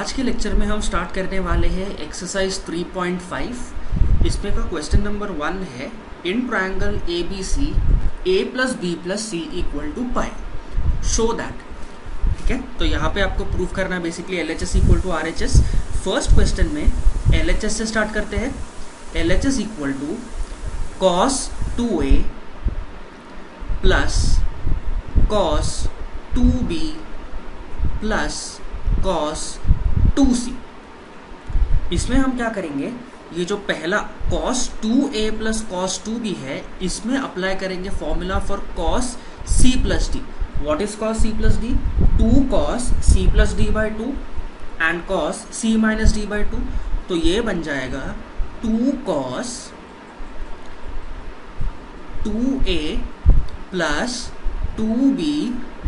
आज के लेक्चर में हम स्टार्ट करने वाले हैं एक्सरसाइज 3.5। इसमें का क्वेश्चन नंबर 1 है in triangle A B C A plus B plus C equal to pi show that. ठीक है, तो यहाँ पे आपको प्रूफ करना है basically L H S equal to R H S. First question में एल एच एस से स्टार्ट करते हैं। L H S equal to cos 2a plus cos 2b plus cos 2c। इसमें हम क्या करेंगे, ये जो पहला cos 2a plus cos 2b है, इसमें अप्लाई करेंगे formula for cos c plus d। What is cos c plus d? 2 cos c plus d by 2 and cos c minus d by 2। तो ये बन जाएगा 2 cos 2a plus 2b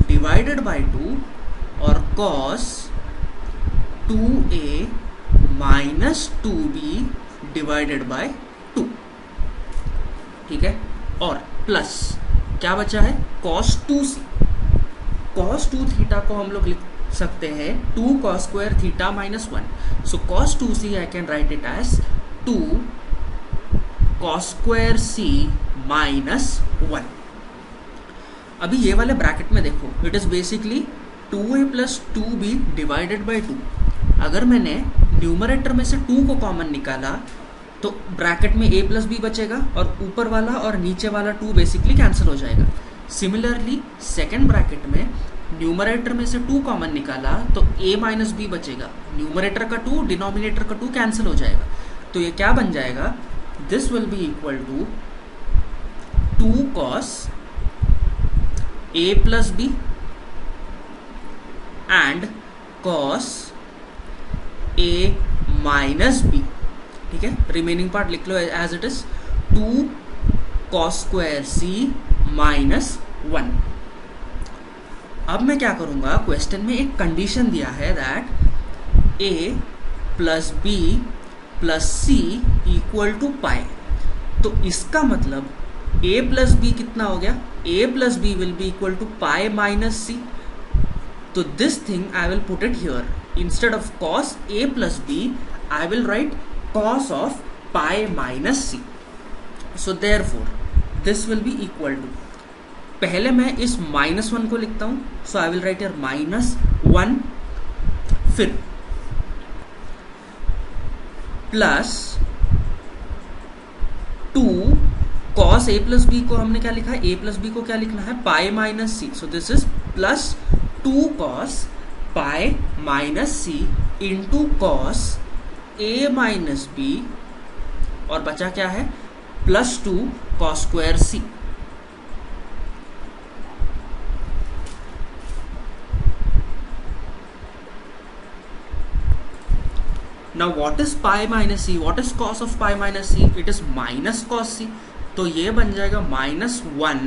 divided by 2 और cos 2a minus 2b divided by 2। ठीक है, और plus क्या बचा है cos 2c। cos 2 थीटा को हम लोग लिख सकते हैं 2 cos square theta minus 1। So cos 2c I can write it as 2 cos square c minus 1। अभी ये वाले ब्रैकेट में देखो, it is basically 2a plus 2b divided by 2। अगर मैंने न्यूमरेटर में से 2 को कॉमन निकाला तो ब्रैकेट में a प्लस b बचेगा और ऊपर वाला और नीचे वाला 2 बेसिकली कैंसिल हो जाएगा। सिमिलरली सेकेंड ब्रैकेट में न्यूमरेटर में से 2 कॉमन निकाला तो a माइनस b बचेगा। न्यूमरेटर का 2 डिनोमिनेटर का 2 कैंसिल हो जाएगा। तो ये क्या बन जाएगा, this will be equal to 2 cos a plus b and cos a minus b। ठीक है, रिमेनिंग पार्ट लिख लो as it is 2 cos square c minus 1। अब मैं क्या करूंगा, क्वेश्चन में एक कंडीशन दिया है that a plus b plus c equal to pi. तो इसका मतलब a प्लस b कितना हो गया, a plus b will be equal to pi minus c। तो this thing I will put it here. Instead of cos a plus b, I will write cos of pi minus c. So therefore, this will be equal to, पहले मैं इस -1 को लिखता हूँ, so I will write here -1, फिर plus 2 cos a plus b को हमने क्या लिखा है, a plus b को क्या लिखना है, pi minus c. So this is plus 2 cos pi minus c into cos a minus b और बचा क्या है, plus 2 cos square c। Now what is pi minus c? What is cos of pi minus c? It is minus cos c। तो ये बन जाएगा -1।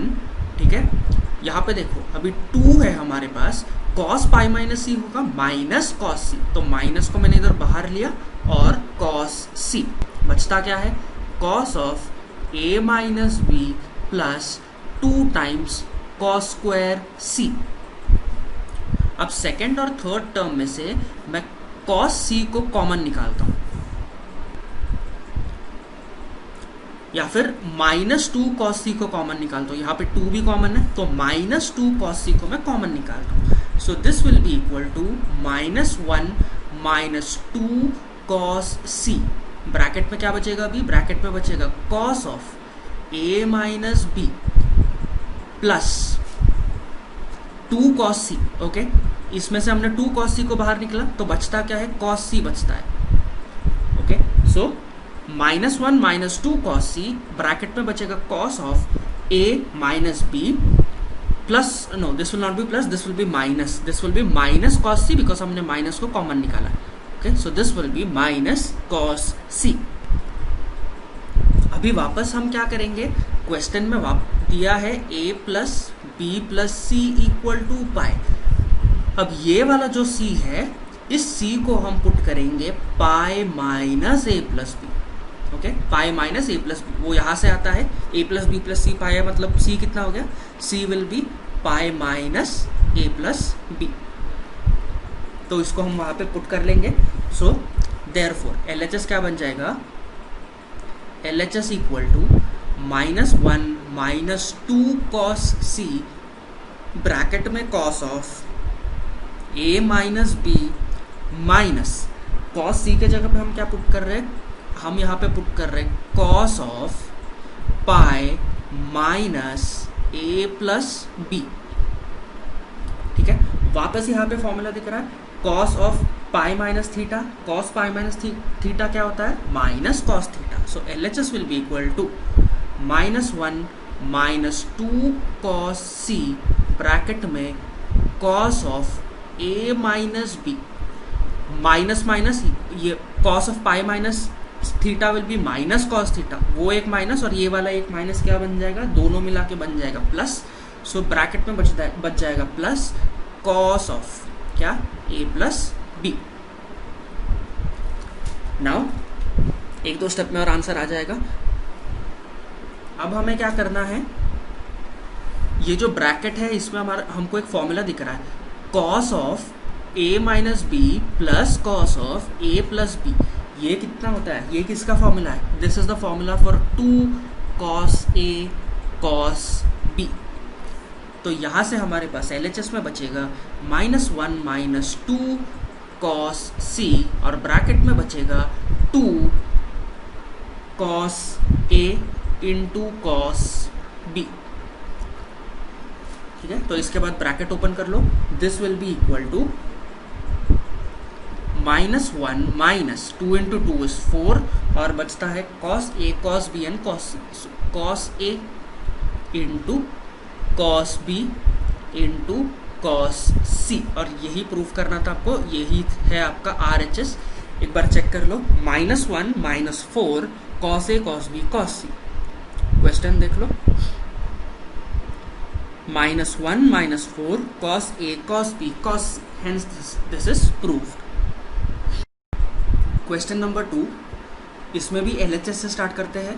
ठीक है, यहाँ पे देखो अभी 2 है हमारे पास, cos pi माइनस c होगा माइनस cos c। तो माइनस को मैंने इधर बाहर लिया और cos c बचता क्या है, cos of a minus b plus 2 times cos square c। अब सेकेंड और थर्ड टर्म में से मैं cos c को कॉमन निकालता हूं, या फिर -2 cos c को कॉमन निकालता हूँ। यहाँ पे 2 भी कॉमन है तो -2 cos c को मैं कॉमन निकालता हूँ। So this will be equal to -1 minus 2 cos c। Bracket में क्या बचेगा, अभी ब्रैकेट में बचेगा cos of a minus b plus 2 cos c। Okay, इसमें से हमने 2 cos c को बाहर निकला तो बचता क्या है, cos c बचता है। Okay, so -1 minus 2 cos c, bracket में बचेगा cos of a minus b plus, no this will not be plus, this will be minus, this will be minus cos c because हमने minus को common निकाला। Okay, so this will be minus cos c। अभी वापस हम क्या करेंगे, question में दिया है a plus b plus c equal to pi. अब ये वाला जो c है, इस c को हम पुट करेंगे pi minus a plus b। Okay, pi minus a plus b, वो यहाँ से आता है, a plus B plus c pi है, मतलब c कितना हो गया, c will be pi minus a plus B. तो इसको हम वहाँ पे पुट कर लेंगे. सो देयरफॉर LHS क्या बन जाएगा, LHS equal to -1 - 2 cos C bracket में cos of A minus B minus cos C के जगह पे हम क्या पुट कर रहे हैं, हम यहाँ पे पुट कर रहे हैं cos of pi minus A plus B. ठीक है, वापस यहाँ पे फॉर्मूला दिख रहा है cos of pi minus theta. cos pi minus theta क्या होता है, minus cos theta. So LHS will be equal to -1 - 2 cos C bracket में cos of A minus B minus minus ये cos of pi minus theta will be minus cos theta. वो एक minus और ये वाला एक माइनस क्या बन जाएगा, दोनों मिला के बन जाएगा प्लस. सो ब्रैकेट में बच जाएगा प्लस cos ऑफ क्या A प्लस बी. नाउ एक दो स्टेप में और आंसर आ जाएगा. अब हमें क्या करना है, ये जो ब्रैकेट है इसमें हमारा हमको एक फॉर्मूला दिख रहा है cos of A minus B plus cos of A plus B. ये कितना होता है, ये किसका फॉर्मूला है, this is the formula for 2 cos A cos B. तो यहाँ से हमारे पास LHS में बचेगा -1 - 2 cos C और ब्रैकेट में बचेगा 2 cos A into cos B. ठीक है, तो इसके बाद ब्रैकेट ओपन कर लो. This will be equal to -1 - 2 into 2 is 4 और बचता है cos A cos B and cos C. cos A into cos B into cos C. और यही प्रूफ करना था आपको, यही है आपका RHS. एक बार चेक कर लो. -1 - 4 cos A cos B cos C. Question देख लो. -1 - 4 cos A cos B cos C. Hence this is proved. Question number 2, इसमें भी LHS से स्टार्ट करते हैं.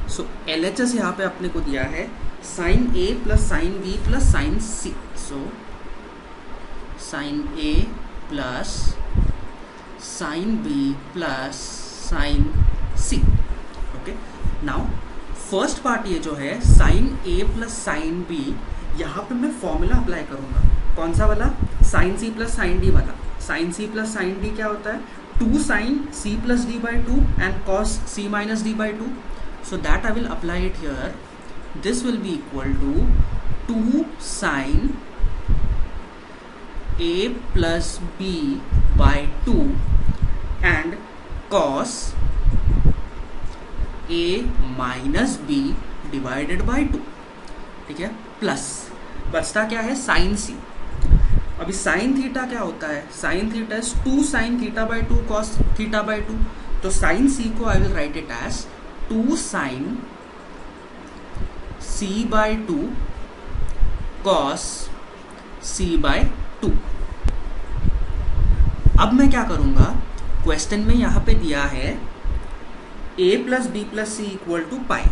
सो LHS यहाँ पे अपने को दिया है sin A plus sin B plus sin C. So sin A plus sin B plus sin C. Okay, now first part ये जो है sin A plus sin B, यहाँ पे मैं फॉर्मूला अप्लाई करूँगा. कौन सा वाला, sin C plus sin D वाला. sin C plus sin D क्या होता है, 2 sin C plus D by 2 and cos C minus D by 2. So that I will apply it here. This will be equal to 2 sin A plus B by 2 and cos A minus B divided by 2. ठीक है, plus बचता क्या है, sin C. अभी sin theta क्या होता है, sin theta is 2 sin theta by 2 cos theta by 2. तो sin C को I will write it as 2 sin C by 2 cos C by 2. अब मैं क्या करूंगा, क्वेश्चन में यहां पे दिया है A plus B plus C equal to pi.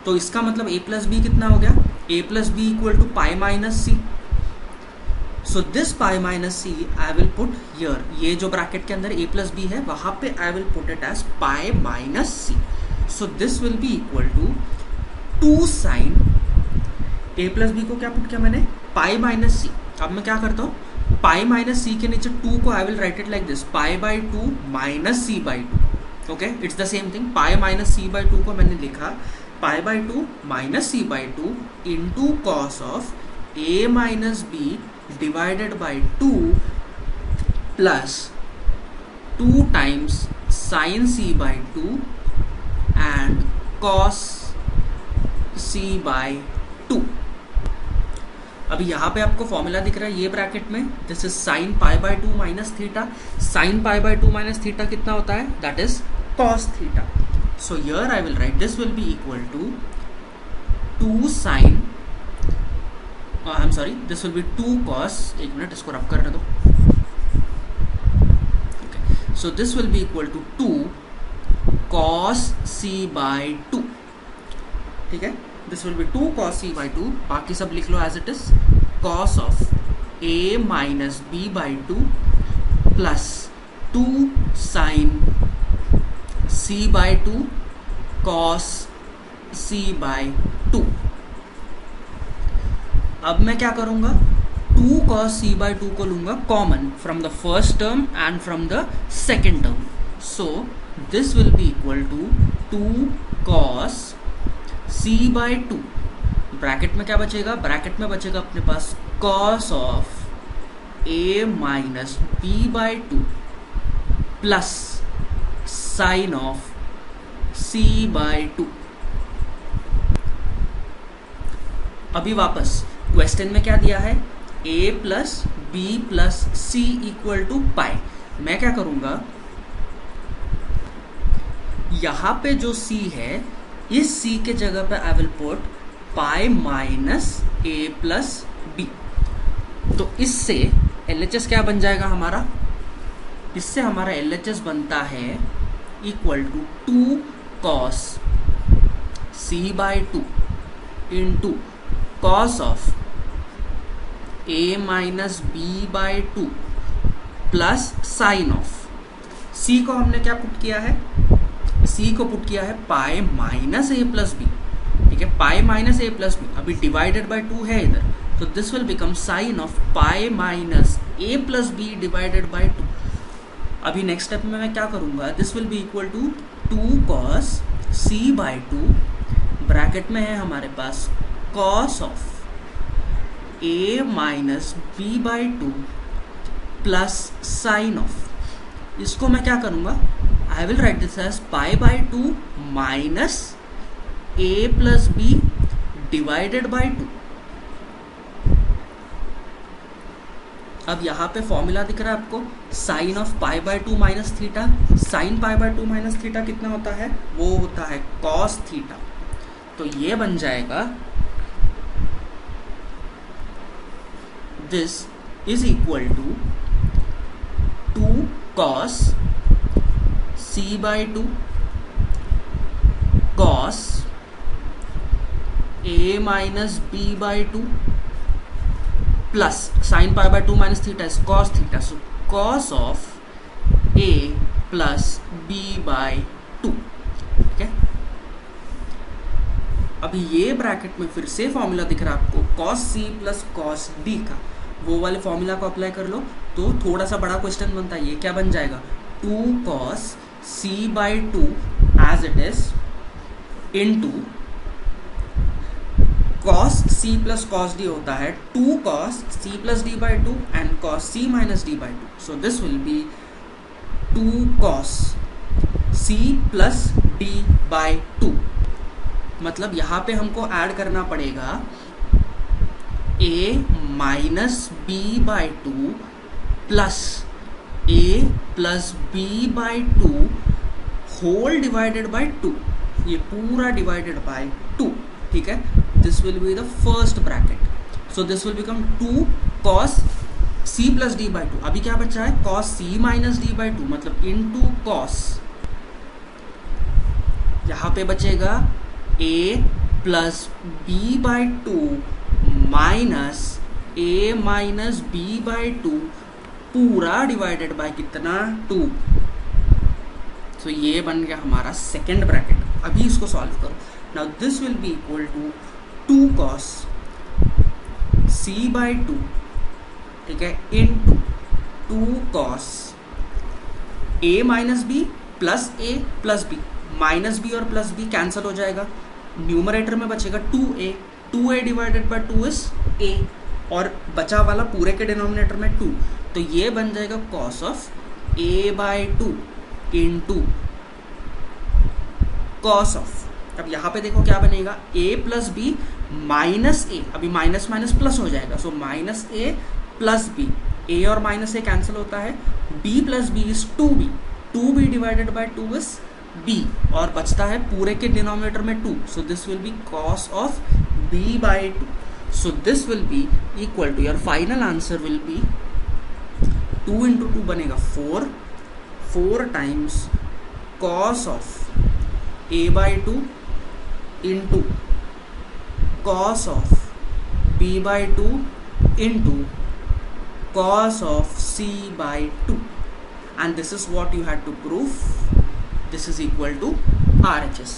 तो इसका मतलब A प्लस बी कितना हो गया, A plus B equal to pi minus C. So this pi minus C I will put here. ये जो ब्रैकेट के अंदर A प्लस बी है वहां पे I will put it as pi minus C. So this will be equal to 2 sine A plus B को क्या put किया मैंने, पाई माइनस सी. अब मैं क्या करता हूँ, पाई माइनस सी के नीचे 2 को I will write it like this, pi by 2 minus C by 2. Okay, it's the same thing. Pi minus C by 2 को मैंने लिखा pi by 2 minus C by 2 into cos of A minus B divided by 2 plus 2 times sine C by 2 and cos C by 2. अभी यहाँ पे आपको formula दिख रहा है ये ब्रैकेट में, this is sine pi by 2 minus theta. Sine pi by 2 minus theta कितना होता है, that is cos theta. So here I will write this will be equal to 2 sine, I am sorry, this will be 2 cos, एक minute इसको rub करने दो. Okay, so this will be equal to 2 cos C by 2. ठीक है, this will be 2 cos c by 2, बाकी सब लिख लो एज इट इज, cos of a minus b by 2 plus 2 sin c by 2 cos c by 2। अब मैं क्या करूंगा, 2 cos c by 2 को लूंगा common from the first term and from the second term, so this will be equal to 2 cos c by 2, bracket में क्या बचेगा, bracket में बचेगा अपने पास cos of a minus b by 2 plus sine of c by 2। अभी वापस question में क्या दिया है, a plus b plus c equal to pi. मैं क्या करूंगा, यहां पे जो c है, इस c के जगह पे I will put pi minus a plus b। तो इससे LHS क्या बन जाएगा हमारा, इससे हमारा LHS बनता है equal to 2 cos c by 2 into cos of a minus b by 2 plus sine of c को हमने क्या पुट किया है, c को पुट किया है pi minus a plus b, ठीक है, pi minus a plus b, अभी डिवाइडेड बाय 2 है इधर, तो this will become sine of pi minus a plus b divided by 2। अभी नेक्स्ट स्टेप में मैं क्या करूंगा, this will be equal to 2 cos c by 2, bracket में है हमारे पास cos of a minus b by 2 plus sine of, इसको मैं क्या करूंगा, I will write this as pi by 2 minus a plus b divided by 2। अब यहाँ पे फॉर्मूला दिख रहा है आपको, sine of pi by 2 minus theta, sine pi by 2 minus theta कितना होता है, वो होता है कॉस थीटा। तो ये बन जाएगा, this is equal to 2 cos c by 2 cos a minus b by 2 plus sin pi by 2 minus theta is cos theta, so cos of a plus b by 2, ठीक है। अभी ये ब्रैकेट में फिर से फॉर्मूला दिख रहा है आपको cos c plus cos d का, वो वाले फॉर्मूला को अप्लाई कर लो तो थोड़ा सा बड़ा क्वेश्चन बनता है। ये क्या बन जाएगा, 2 cos c by 2 as it is into cos c plus cos d होता है 2 cos c plus d by 2 and cos c minus d by 2. So this will be 2 cos c plus d by 2. मतलब यहाँ पे हमको add करना पड़ेगा a minus b by 2 plus a plus b by 2 whole divided by 2. ये पूरा divided by 2, ठीक है। This will be the first bracket. So this will become 2 cos c plus d by 2. अभी क्या बचा है, cos c minus d by 2, मतलब into cos, यहाँ पे बचेगा a plus b by 2 minus a minus b by 2 पूरा divided by कितना, 2। तो ये बन गया हमारा सेकेंड ब्रैकेट। अभी इसको सॉल्व करो। Now this will be equal to 2 cos c by 2, ठीक है, into 2 cos a minus B plus a plus b, minus b और प्लस बी कैंसिल हो जाएगा, न्यूमरेटर में बचेगा 2a divided by 2 is a, और बचा वाला पूरे के डिनोमिनेटर में 2, तो ये बन जाएगा cos of a by 2 into cos of, अब यहाँ पे देखो क्या बनेगा, a plus b minus a, अभी माइनस माइनस प्लस हो जाएगा, so minus a plus B, a और माइनस ए कैंसिल होता है, b plus b is 2b divided by 2 is b, और बचता है पूरे के डिनोमिनेटर में 2, so this will be cos of b by 2. So this will be equal to, your final answer will be 2 into 2 बनेगा 4 times cos of a by 2 into cos of b by 2 into cos of c by 2, and this is what you had to prove. This is equal to RHS.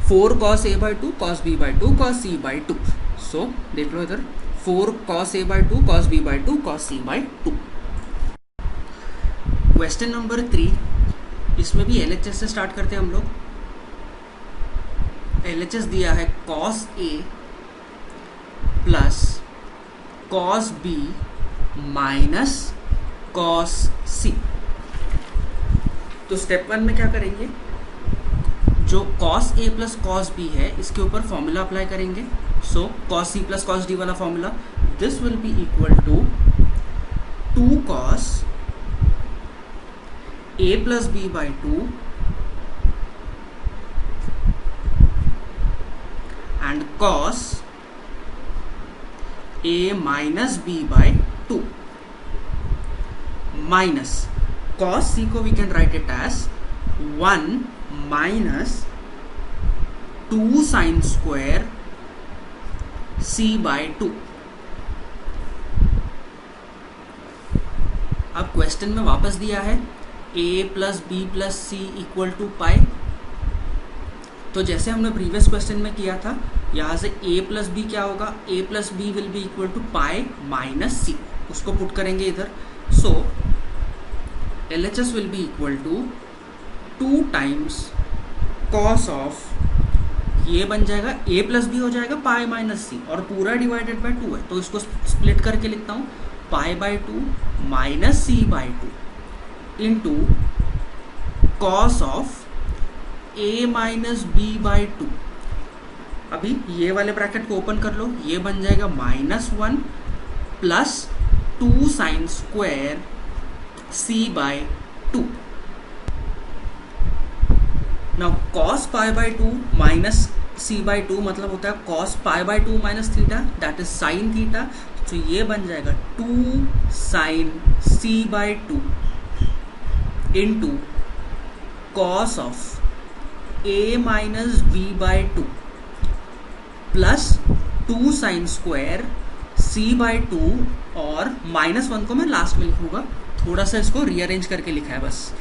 4 cos a by 2 cos b by 2 cos c by 2. So देख लो इधर 4 cos a by 2 cos b by 2 cos c by 2. Question number 3, इसमें भी LHS से start करते हैं हम लोग. LHS दिया है cos a plus cos b minus cos c. तो स्टेप 1 में क्या करेंगे, जो cos a plus cos b है इसके ऊपर फॉर्मूला अप्लाई करेंगे. सो cos c plus cos d वाला फॉर्मूला, this will be equal to 2 cos a plus b by 2 and cos a minus b by 2 minus cos c को we can write it as 1 minus 2 sin square c by 2. अब question में वापस दिया है a plus B plus C equal to pi. तो जैसे हमने previous question में किया था, यहाँ से a प्लस बी क्या होगा, a plus B will be equal to pi minus C. उसको पुट करेंगे इधर. So LHS will be equal to 2 times cos of, ये बन जाएगा a प्लस बी हो जाएगा पाई माइनस सी, और पूरा डिवाइडेड बाय 2 है तो इसको स्प्लिट करके लिखता हूँ pi by 2 minus C by 2 into cos of a minus b by 2. अभी ये वाले ब्रैकेट को ओपन कर लो, ये बन जाएगा -1 plus 2 sine square c by 2. Now cos pi by 2 minus c by 2 मतलब होता है cos pi by 2 minus theta, that is sine theta. तो ये बन जाएगा 2 sine c by 2 into cos of a minus b by 2 plus 2 sine square c by 2, और -1 को मैं लास्ट में लिखूंगा, थोड़ा सा इसको रीअरेंज करके लिखा है बस.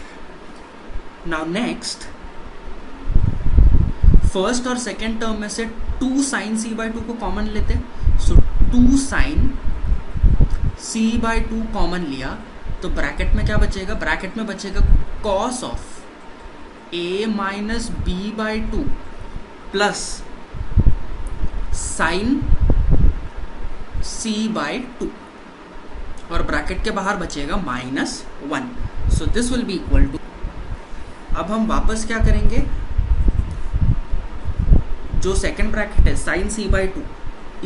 नाउ नेक्स्ट, फर्स्ट और सेकेंड टर्म में से 2 साइन c बाई 2 को कॉमन लेते. So 2 sine c by 2 common लिया तो ब्रैकेट में क्या बचेगा, ब्रैकेट में बचेगा cos of a minus b by 2 plus sine c by 2, और ब्रैकेट के बाहर बचेगा -1. So this will be equal to, अब हम वापस क्या करेंगे, जो सेकेंड ब्रैकेट है साइन c बाई 2,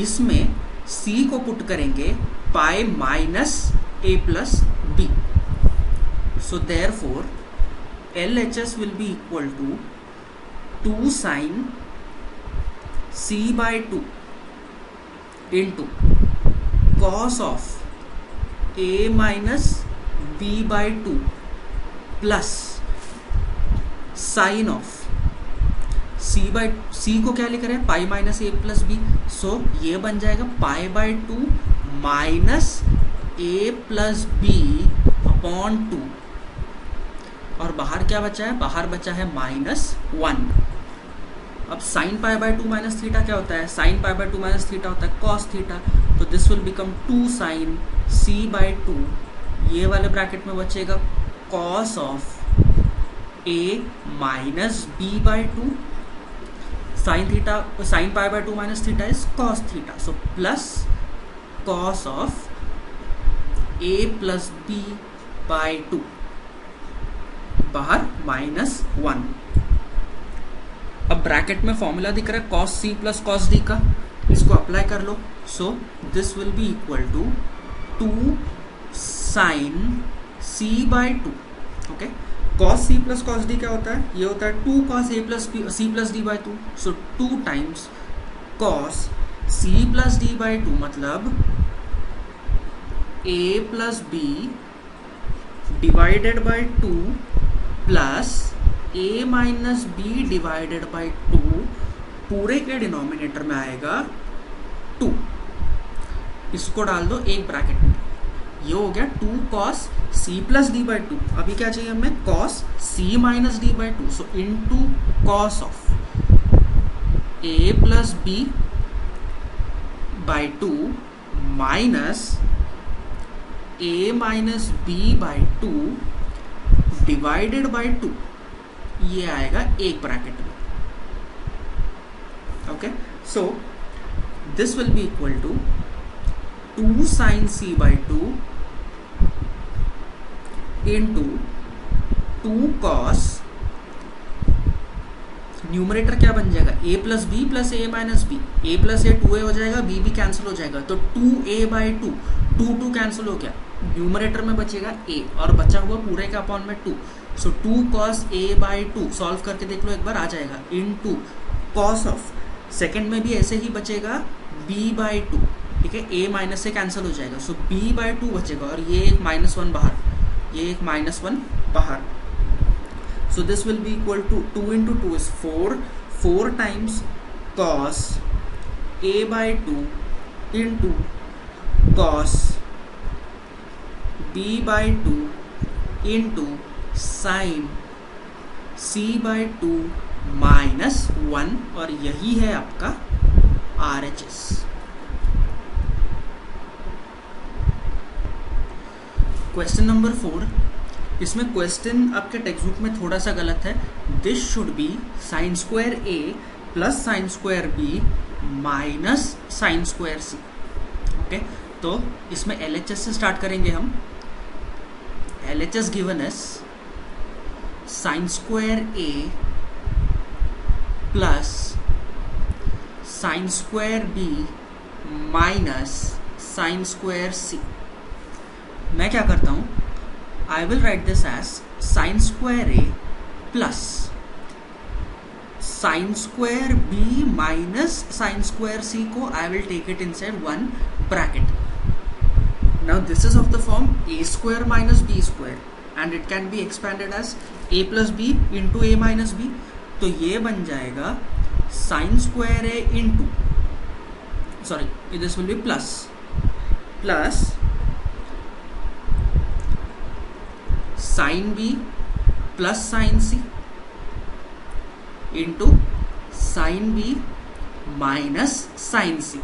इसमें c को पुट करेंगे pi minus a plus b. So therefore LHS will be equal to 2 sin c by 2 into cos of a minus b by 2 plus sin of c को क्या लिख रहे हैं, pi minus a plus B. So ये बन जाएगा pi by 2 minus a plus B upon 2, और बाहर क्या बचा है, बाहर बचा है -1. अब sine pi by 2 minus theta क्या होता है, sine pi by 2 minus theta होता है कॉस थीटा. तो this will become 2 sine c by 2, ये वाले ब्रैकेट में बचेगा cos of a minus b by 2. Sine theta, sine pi by 2 minus theta is cos theta. So plus cos of a plus B by 2, बाहर -1. अब bracket में formula दिख रहा है cos c plus cos d का, इसको apply कर लो. So this will be equal to 2 sine c by 2. Okay, cos c plus cos d क्या होता है, ये होता है 2 cos a plus c plus d by 2. So 2 times cos c plus d by 2 मतलब a plus b divided by 2 plus a minus B divided by 2, पूरे के denominator में आएगा इसको डाल दो एक ब्रैकेट में, ये हो गया 2 cos c plus D by two. अभी क्या चाहिए हमें, cos c minus D by two. So into cos of a plus B by two minus a minus b by two divided by two, ये आएगा एक ब्रैकेट में। Okay, so this will be equal to 2 sin c by two into 2 cos, numerator क्या बन जाएगा, a plus B plus a minus b, a plus A 2a हो जाएगा, b भी कैंसिल हो जाएगा, तो 2a बाई टू, 2 कैंसिल हो गया, न्यूमरेटर में बचेगा a और बचा हुआ पूरे के अपॉन में 2। So 2 cos a by to, solve करके देख लो एक बार, आ जाएगा इनटू cos ऑफ, सेकंड में भी ऐसे ही बचेगा b बाई टू, ठीक है, a माइनस से कैंसिल हो जाएगा, सो b बाई टू बचेगा और ये एक -1 बाहर, ये एक -1 बाहर। So this will be equal to 2 into 2 is 4 times cos a by 2 into cos b by 2 into sin c by 2 minus 1, और यही है आपका RHS। क्वेश्चन नंबर 4, इसमें क्वेश्चन आपके टेक्स्ट बुक में थोड़ा सा गलत है। This should be sine square A plus sine square B minus sine square C. Okay, तो इसमें LHS से स्टार्ट करेंगे हम। LHS given as sine square A plus sine square B minus sine square C. मैं क्या करता हूँ, I will write this as sin square a plus sin square b minus sin square c को I will take it inside one bracket. Now this is of the form a square minus b square and it can be expanded as a plus b into a minus b. तो ये बन जाएगा sin square a into, sorry, this will be plus sine B plus sine C into sine B minus sine C,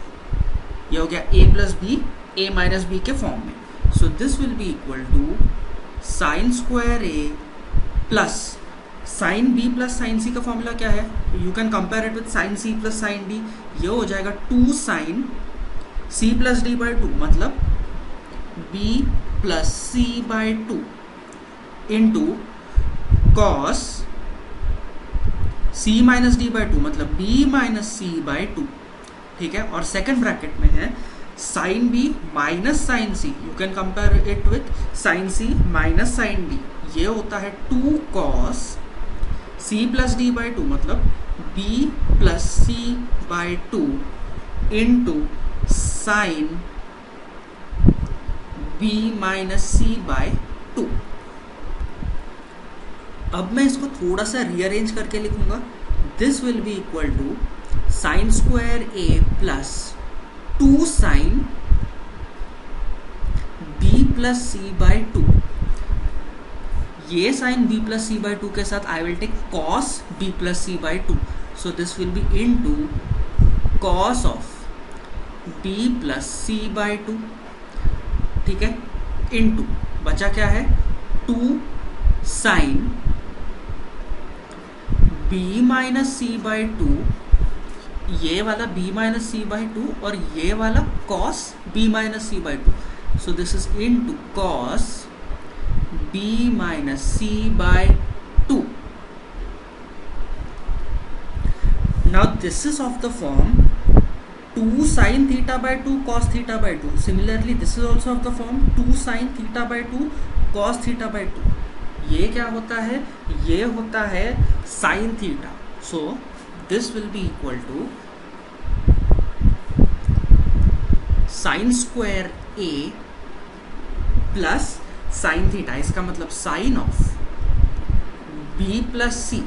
ये हो गया a plus B A minus B के form में। सो this will be equal to sine square A plus sine B plus sine C का formula क्या है, you can compare it with sine C plus sine D, ये हो जाएगा 2 sine C plus D by two, मतलब B plus C by two into cos C minus D by two, मतलब B minus C by two, ठीक है। और second bracket में है sine B minus sine C, you can compare it with sine C minus sine D, ये होता है 2 cos C plus D by two, मतलब B plus C by two into sine B minus C by two. अब मैं इसको थोड़ा सा rearrange करके लिखूंगा। This will be equal to sine square A plus 2 sine B plus C by two, ये sine B plus C by two के साथ I will take cos B plus C by two, so this will be into cos of B plus C by two, ठीक है, into बचा क्या है 2 sine b minus C by two, ये वाला b minus C by two और ये वाला cos b minus C by two, so this is into cos b minus C by two. Now this is of the form 2 sin theta by 2 cos theta by 2. Similarly, this is also of the form 2 sin theta by 2 cos theta by 2. ये क्या होता है, ये होता है sin theta. So this will be equal to sin square a plus sin theta. इसका मतलब sin of b plus c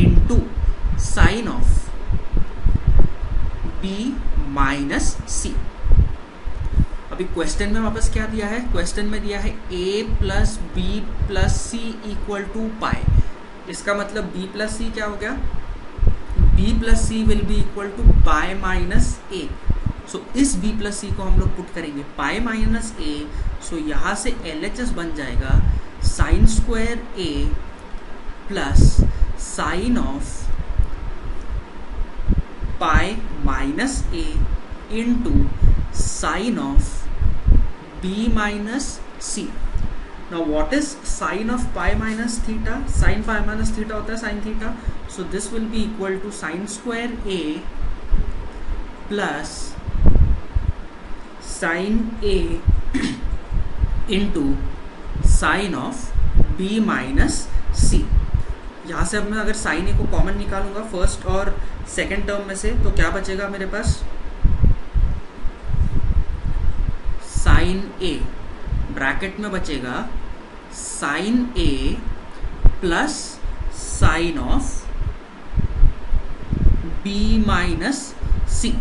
into sin of b minus c. अभी क्वेश्चन में वापस क्या दिया है, क्वेश्चन में दिया है a plus B plus C equal to pi. इसका मतलब b प्लस सी क्या हो गया, b plus C will be equal to pi minus A. So इस b प्लस सी को हम लोग पुट करेंगे पाई माइनस ए। सो यहाँ से LHS बन जाएगा sine square a plus sine of pi minus a into sine of b minus c. Now what is sine of pi minus theta? Sin pi minus theta होता है sin theta. So this will be equal to sin square a plus sin a into sin of b minus c. यहाँ से अब मैं अगर sin a को common निकालूंगा first और सेकेंड टर्म में से, तो क्या बचेगा मेरे पास, sin a ब्रैकेट में बचेगा sin a plus sine of b minus C.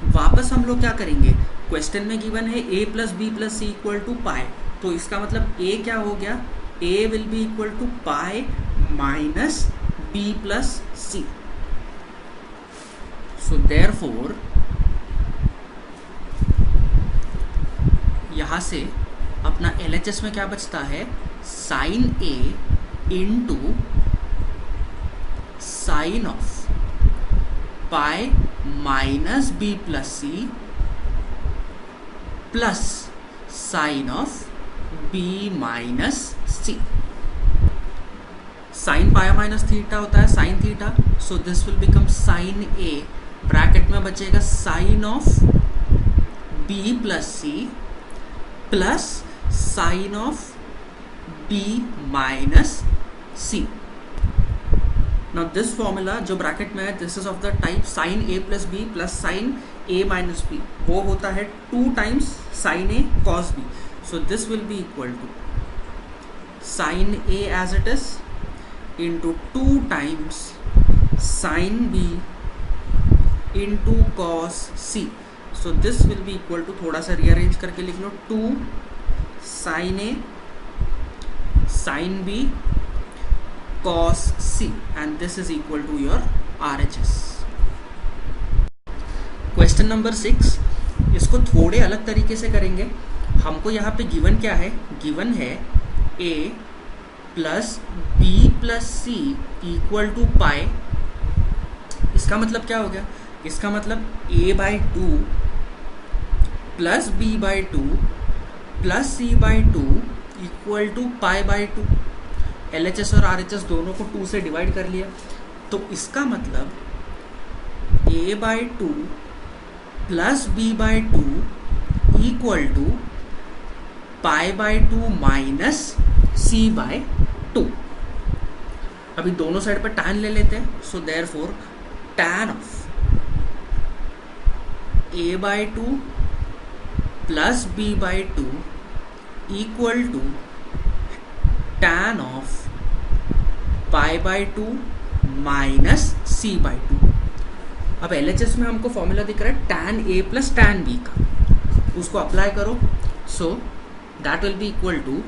वापस हम लोग क्या करेंगे, क्वेश्चन में गिवन है a plus B plus C equal to pi, तो इसका मतलब a क्या हो गया, a will be equal to pi minus b plus C. So therefore यहाँ से अपना LHS में क्या बचता है, sine a into sine of pi minus B plus C plus sine of B minus C. Sine pi minus theta होता है sine theta, so this will become sine a, bracket में बचेगा sine of B plus C plus sine of b minus c. Now this formula जो bracket में है, this is of the type sine a plus B plus sine a minus b, वो होता है 2 times sine a cos b। So this will be equal to sine a as it is into 2 times sine b into cos c। So this will be equal to, थोड़ा सा rearrange करके लिख लो, 2 sine a sine b cos c and this is equal to your RHS। Question number 6, इसको थोड़े अलग तरीके से करेंगे। हमको यहाँ पे गिवन क्या है, गिवन है a plus B plus C equal to pi. इसका मतलब क्या हो गया, इसका मतलब a by 2 plus B by 2 plus C by 2 equal to pi by 2। LHS और RHS दोनों को 2 से डिवाइड कर लिया, तो इसका मतलब a by 2 plus B by 2 equal to pi by 2 minus C by 2। अभी दोनों साइड पर tan ले लेते हैं, so therefore tan of a by 2 plus B by 2 equal to tan of pi by 2 minus C by 2। अब LHS में हमको formula दिख रहा है tan a plus tan b का, उसको अप्लाई करो। So that will be equal to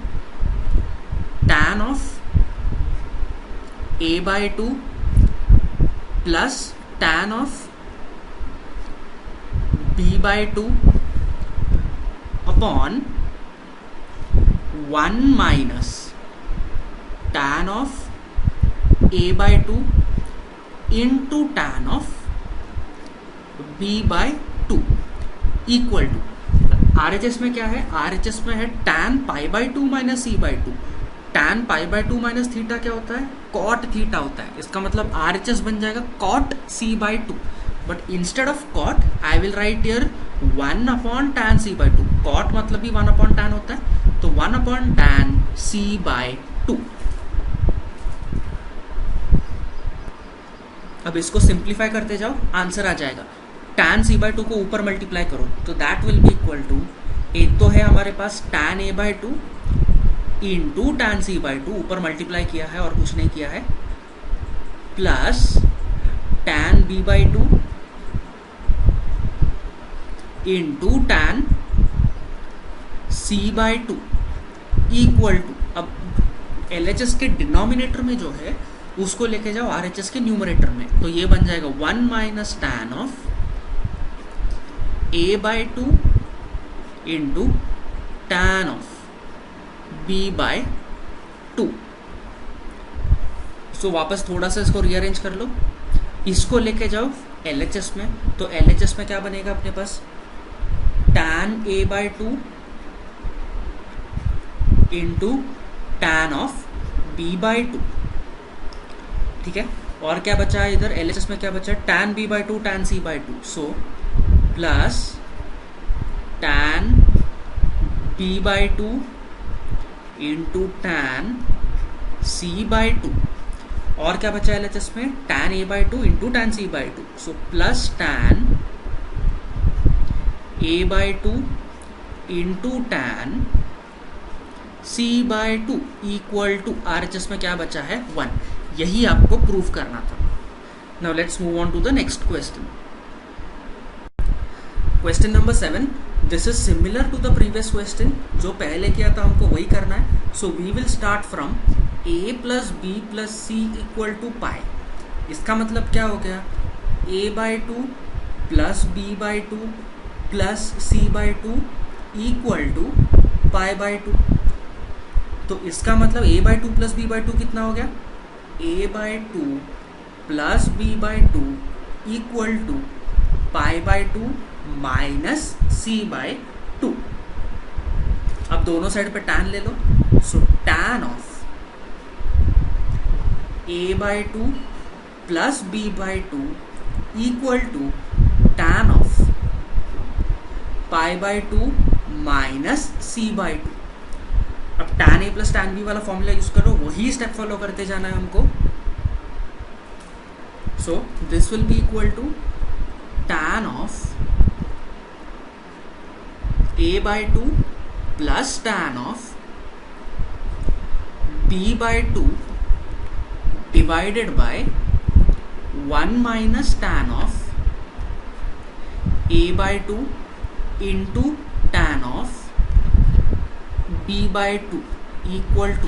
tan of a by 2 plus tan of b by 2 upon 1 minus tan of a by 2 into tan of b by 2 equal to, RHS में क्या है, RHS में है tan pi by 2 minus C by 2। tan pi by 2 minus theta क्या होता है, cot theta होता है। इसका मतलब RHS बन जाएगा cot c by 2, but instead of cot I will right here 1 upon tan c by 2। cot मतलब भी 1 अपॉन tan होता है, तो 1 अपॉन tan c बाई 2। अब इसको सिंप्लीफाई करते जाओ, आंसर आ जाएगा। tan c बाई 2 को ऊपर मल्टीप्लाई करो, तो that will be equal to, एक तो है हमारे पास tan a by 2 into tan c by 2, ऊपर मल्टीप्लाई किया है और कुछ नहीं किया है, plus tan b by 2 into tan c by two equal to, अब LHS के डिनोमिनेटर में जो है उसको लेके जाओ RHS के न्यूमरेटर में, तो ये बन जाएगा 1 minus tan of A by two into tan of B by 2। सो वापस थोड़ा सा इसको रीअरेंज कर लो, इसको लेके जाओ LHS में, तो LHS में क्या बनेगा अपने पास, tan A by two into tan of B by two, ठीक है। और क्या बचा है इधर LHS में, क्या बचा है, tan B by two tan C by two, so plus tan B by two into tan C by two, और क्या बचा है LHS में, tan A by two into tan C by two, so plus tan A by two into tan C by two equal to RHS में क्या बचा है 1। यही आपको प्रूव करना था। Now let's move on to the next question. Question number 7, this is similar to the previous question, जो पहले किया था हमको वही करना है। So we will start from A plus B plus C equal to pi. इसका मतलब क्या हो गया, A by two plus B by two plus C by two equal to pi by two. तो इसका मतलब A by two plus B by two कितना हो गया, A by two plus B by two equal to pi by two minus C by two. अब दोनों side पे tan ले लो, so tan of A by two plus B by two equal to tan of pi by two minus C by two. अब tan A plus tan B वाला formula use करो, वही step follow करते जाना है हमको। So this will be equal to tan of A by two plus tan of B by two divided by 1 minus tan of A by two into tan of B by two equal to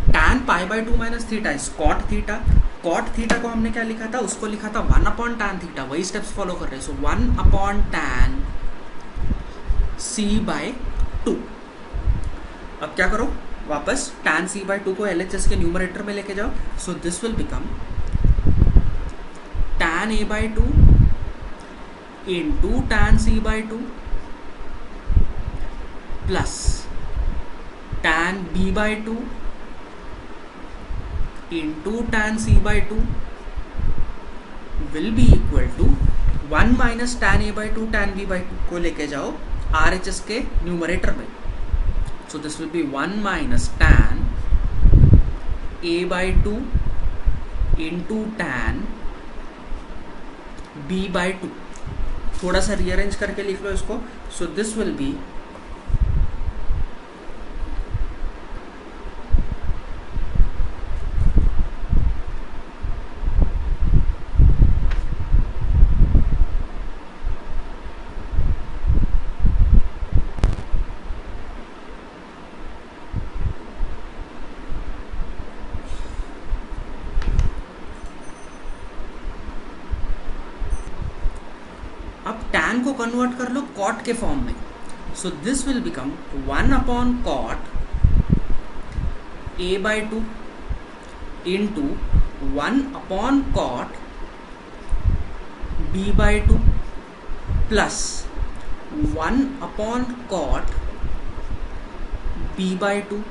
tan pi by two minus theta is cot theta. Cot theta को हमने क्या लिखा था, उसको लिखा था 1 upon tan theta, वही steps follow कर रहे हैं। So 1 upon tan C by two. अब क्या करो, वापस टैन C बाई टू को LHS के न्यूमरेटर में लेके जाओ। So this will become tan A by two into tan C by two plus tan B by two into tan C by two will be equal to 1 minus tan A by two tan B by two को लेके जाओ RHS के numerator में। सो this will be 1 minus tan A by two into tan B by two. थोड़ा सा rearrange करके लिख लो इसको। So this will be tan को कन्वर्ट कर लो कॉट के फॉर्म में। सो this will become 1 upon cot A by two into 1 upon cot B by two plus 1 upon cot B by two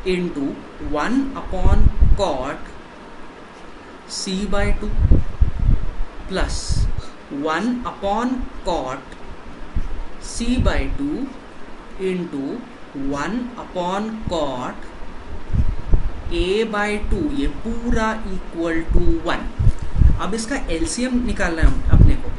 into 1 upon cot C by two plus 1 upon cot C by two into 1 upon cot A by two, ये पूरा equal to 1। अब इसका LCM निकालना है अपने को।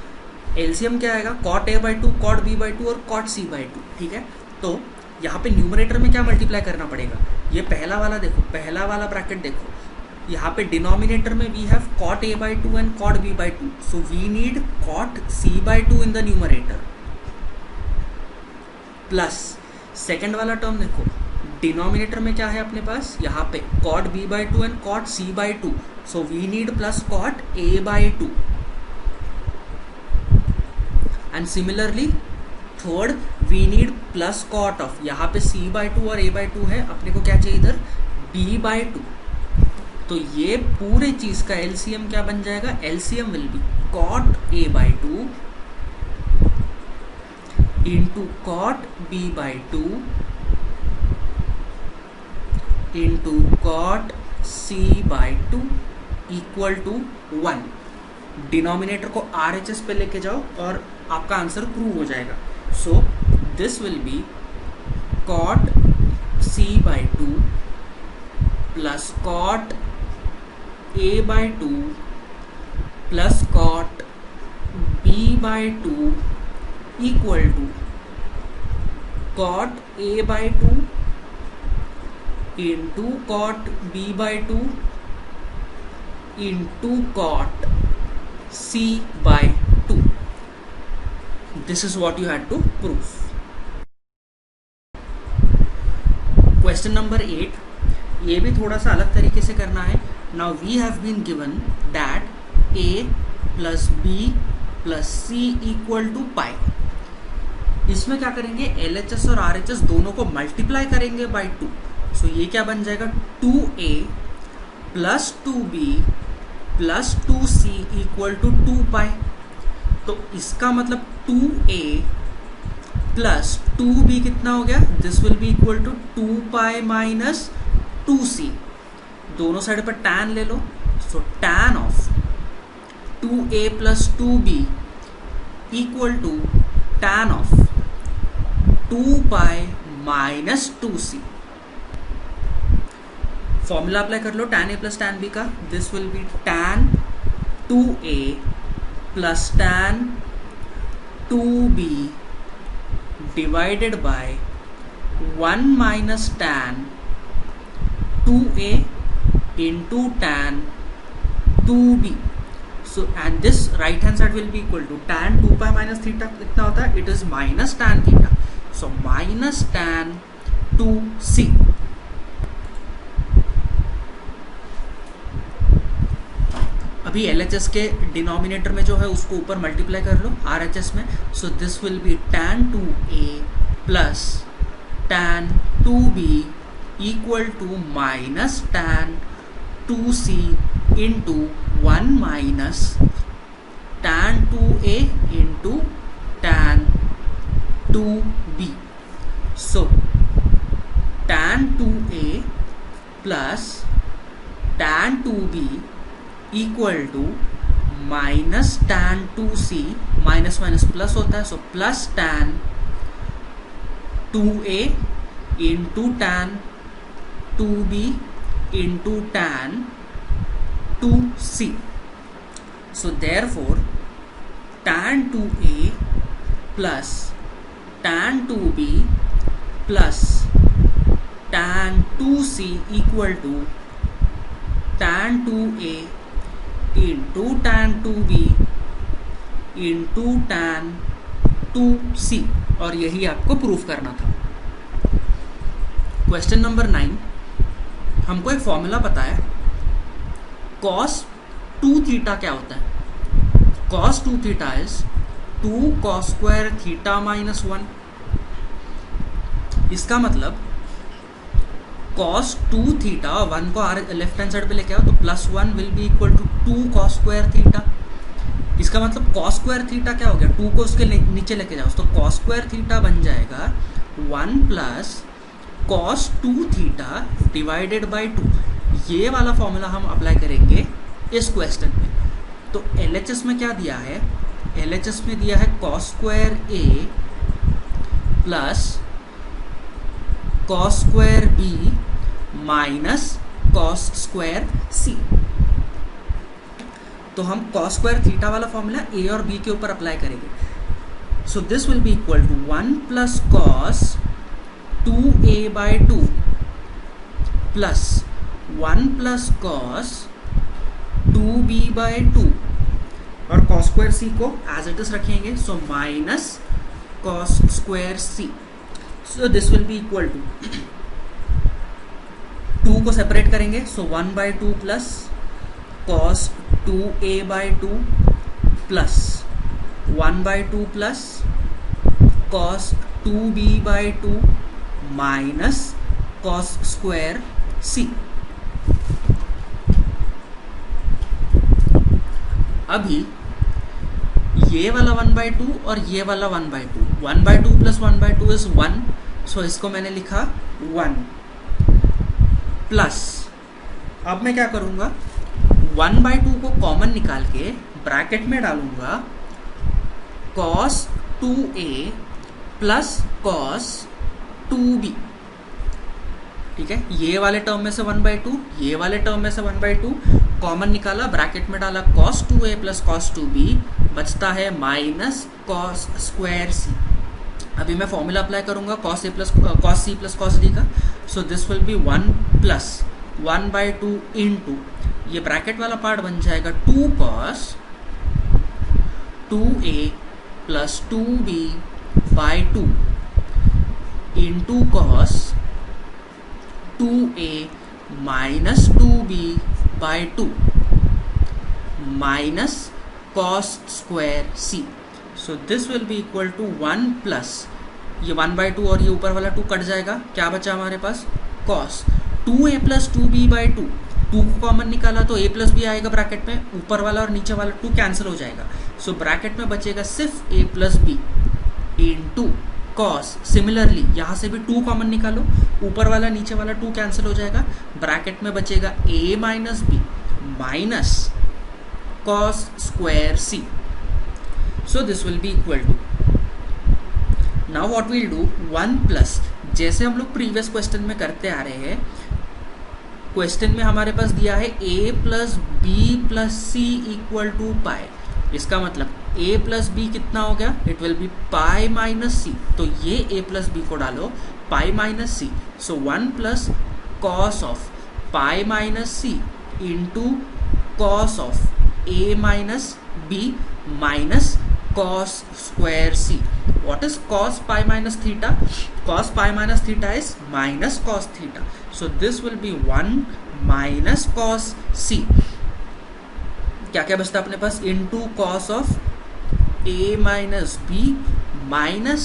LCM क्या आएगा, cot A by two, cot B by two और कॉट C बाई टू, ठीक है। तो यहाँ पे न्यूमरेटर में क्या मल्टीप्लाई करना पड़ेगा, ये पहला वाला देखो, पहला वाला ब्रैकेट देखो, यहाँ पे डिनोमिनेटर में we have cot a by 2 and cot b by 2, so we need cot c by 2 in the numerator plus second वाला टर्म देखो, डिनोमिनेटर में क्या है अपने पास, यहाँ पे cot b by 2 and cot c by 2, so we need plus cot a by 2. And similarly third we need plus cot of, यहाँ पे c by 2 और a by 2 है, अपने को क्या चाहिए इधर b by 2. तो ये पूरे चीज का एलसीएम क्या बन जाएगा, LCM will be cot a by 2 into cot b by 2 into cot c by 2 equal to 1. Denominator को RHS पे लेके जाओ और आपका आंसर प्रूव हो जाएगा. So this will be cot c by 2 plus cot a by 2 plus cot b by 2 equal to cot a by 2 into cot b by 2 into cot c by 2. This is what you had to prove. Question number 8, ये भी थोड़ा सा अलग तरीके से करना है. Now we have been given that a plus b plus c equal to pi. इसमें क्या करेंगे, LHS और RHS दोनों को मल्टीप्लाई करेंगे बाई 2. सो ये क्या बन जाएगा, 2a plus 2b plus 2c equal to 2 pi. तो इसका मतलब 2a प्लस 2b कितना हो गया, this will be equal to 2 pi minus 2c. दोनों साइड पर tan ले लो, so tan of 2a plus 2b equal to tan of 2 pi minus 2c. Formula apply कर लो tan a plus tan b का, this will be tan 2a plus tan 2b divided by 1 minus tan 2a into tan 2b. So and this right hand side will be equal to tan 2 pi minus theta कितना होता है, it is minus tan theta. So minus tan 2c. अभी LHS के denominator में जो है उसको ऊपर मल्टीप्लाई कर लो RHS में. सो this will be tan 2a plus tan 2b equal to minus tan 2c into 1 minus tan 2a into tan 2b. So tan 2a plus tan 2b equal to minus tan 2c, minus minus plus होता है, so plus tan 2a into tan 2b into tan 2c. So therefore tan 2a plus tan 2b plus tan 2c equal to tan 2a into tan 2b into tan 2c. और यही आपको proof करना था. Question number 9, हमको एक formula पता है cos 2 theta क्या होता है. cos 2 theta is 2 cos square theta minus 1. इसका मतलब cos 2 थीटा, 1 को लेफ्ट हैंड साइड पे लेके आओ तो plus 1 will be equal to 2 cos square theta. इसका मतलब cos स्क्वायर थीटा क्या हो गया, 2 को उसके नीचे लेके जाओ तो cos स्क्वायर थीटा बन जाएगा 1 plus cos 2 theta divided by 2. ये वाला फॉर्मूला हम अप्लाई करेंगे इस क्वेश्चन में. तो LHS में क्या दिया है, LHS में दिया है cos square a plus cos square b minus cos square c. तो हम cos स्क्वायर थीटा वाला फॉर्मूला a और b के ऊपर अप्लाई करेंगे. So this will be equal to 1 plus cos 2a by 2 plus 1 plus cos 2b/2 और cos square सी को as it is रखेंगे, so minus cos square C. So this will be equal to 2 को separate करेंगे, so 1/2 plus cos 2a/2 plus 1/2 plus cos 2b/2 minus cos square C. अभी ये वाला 1/2 और ये वाला 1/2, 1/2 प्लस 1/2 इज 1, सो इसको मैंने लिखा 1 प्लस, अब मैं क्या करूँगा 1/2 को कॉमन निकाल के ब्रैकेट में डालूंगा cos 2a plus cos 2b. ठीक है, ये वाले टर्म में से 1/2, ये वाले टर्म में से 1/2 कॉमन निकाला, ब्रैकेट में डाला cos 2a plus cos 2b, बचता है माइनस cos स्क्वायर c. अभी मैं फॉर्मूला अप्लाई करूंगा cos c plus cos d का, so this will be 1 plus 1/2 into ये ब्रैकेट वाला पार्ट बन जाएगा 2 cos 2a plus 2b/2 into cos 2a minus 2b/2 minus cos square c. So this will be equal to 1 plus ये 1/2 और ये ऊपर वाला 2 कट जाएगा, क्या बचा हमारे पास cos 2a प्लस 2b/2, 2 को कॉमन निकाला तो a प्लस b आएगा ब्रैकेट में, ऊपर वाला और नीचे वाला 2 कैंसिल हो जाएगा, सो ब्रैकेट में बचेगा सिर्फ a plus b into cos. Similarly यहाँ से भी 2 कॉमन निकालो, ऊपर वाला नीचे वाला 2 कैंसिल हो जाएगा, ब्रैकेट में बचेगा a minus b minus cos square c. So this will be equal to, now what will do 1 plus, जैसे हम लोग प्रीवियस क्वेश्चन में करते आ रहे हैं, क्वेश्चन में हमारे पास दिया है a plus B plus C equal to pi. इसका मतलब a प्लस बी कितना हो गया, it will be pi minus C, तो ये a प्लस बी को डालो pi minus C, so 1 plus cos of pi minus C into cos of a minus B minus cos square c. What is cos pi minus theta? Cos pi minus theta is minus cos theta. So this will be 1 minus cos c. क्या क्या बचता है अपने पास, into cos of a minus b minus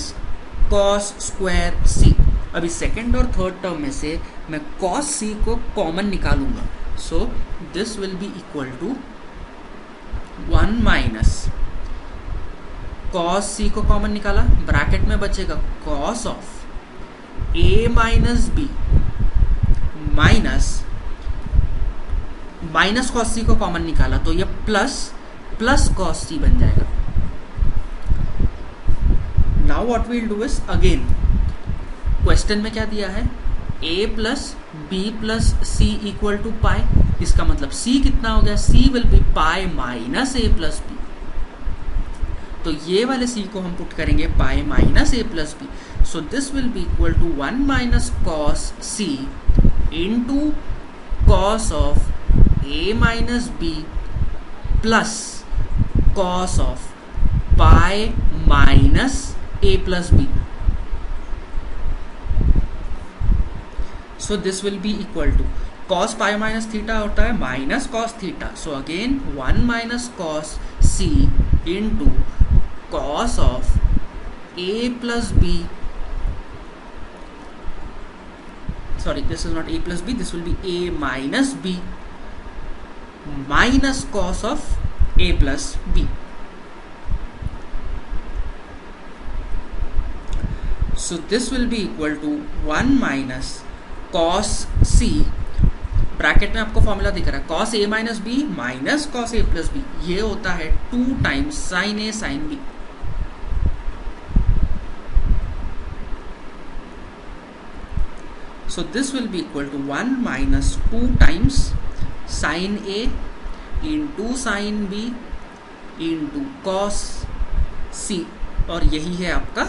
cos square c. अभी second और third term में से मैं cos c को कॉमन निकालूंगा, so this will be equal to 1 minus cos c को कॉमन निकाला, ब्रैकेट में बचेगा cos of a minus B minus cos c को कॉमन निकाला तो ये प्लस cos c बन जाएगा. Now what we'll do is, again question में क्या दिया है, a plus B plus C equal to pi. इसका मतलब c कितना हो गया, c will be pi minus a plus B, तो ये वाले c को हम पुट करेंगे pi minus a plus B, so this will be equal to 1 minus cos c into cos of a minus B plus cos of pi minus a plus B. So this will be equal to cos pi minus theta होता है minus cos theta, so again 1 minus cos c into cos of a plus b, sorry this is not a plus b, this will be a minus b minus cos of a plus b. So this will be equal to 1 minus cos c, bracket में आपको formula दिख रहा है cos a minus B minus cos a plus B, ये होता है 2 times sine a sine b. So this will be equal to 1 minus 2 times sin A into sin B into cos C, और यही है आपका